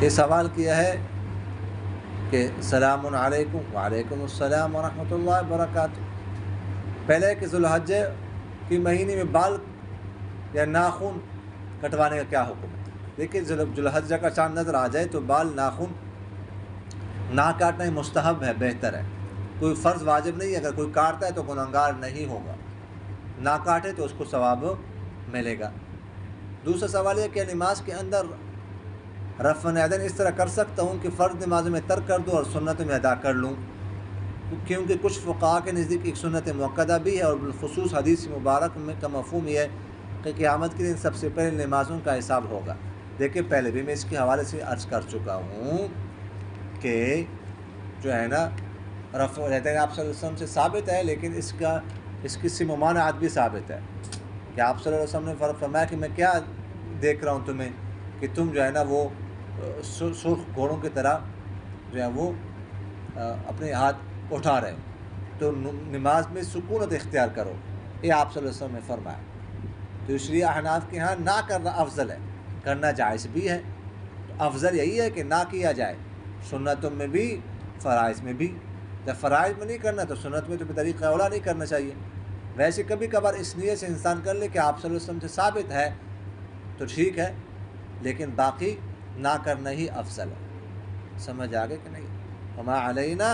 یہ سوال کیا ہے کہ السلام علیکم، وعلیکم السلام ورحمۃ اللہ وبرکاتہ. پہلے کہ ذوالحجہ کی مہینے میں بال یا ناخن کٹوانے کا کیا حکم ہے؟ دیکھیے ذوالحجہ کا چاند نظر آ جائے تو بال ناخن نہ کاٹنا ہی مستحب ہے، بہتر ہے، کوئی فرض واجب نہیں ہے. اگر کوئی کاٹتا ہے تو گنہگار نہیں ہوگا، نہ کاٹے تو اس کو ثواب ملے گا. دوسرا سوال یہ کہ نماز کے اندر رفع یدین اس طرح کر سکتا ہوں کہ فرض نماز میں ترک کر دوں اور سنت میں ادا کر لوں، کیونکہ کچھ فقہاء کے نزدیک ایک سنت مؤکدہ بھی ہے، اور بالخصوص حدیث مبارک میں کا مفہوم یہ ہے کہ قیامت کے دن سب سے پہلے نمازوں کا حساب ہوگا. دیکھیں پہلے بھی میں اس کے حوالے سے عرض کر چکا ہوں کہ جو ہے نا رفع یدین آپ صلی اللہ علیہ وسلم سے ثابت ہے، لیکن اس کی سی ممانعت بھی ثابت ہے کہ آپ صلی اللہ علیہ وسلم نے فرمایا کہ میں کیا دیکھ رہا ہوں تمہیں کہ تم جو ہے نا وہ سرخ گھوڑوں کی طرح جو ہے وہ اپنے ہاتھ اٹھا رہے ہو، تو نماز میں سکونت اختیار کرو، یہ آپ صلی اللہ علیہ وسلم نے فرمایا. تو اس لیے احناف کے ہاں نہ کرنا افضل ہے، کرنا جائز بھی ہے. تو افضل یہی ہے کہ نہ کیا جائے، سنتوں میں بھی فرائض میں بھی. جب فرائض میں نہیں کرنا تو سنت میں تو بطریقہ اولا نہیں کرنا چاہیے. ویسے کبھی کبھار اس نیت سے انسان کر لے کہ آپ صلی اللہ علیہ وسلم سے ثابت ہے تو ٹھیک ہے، لیکن باقی نہ کرنا ہی افضل ہے. سمجھ آگے کہ نہیں؟ وما علینا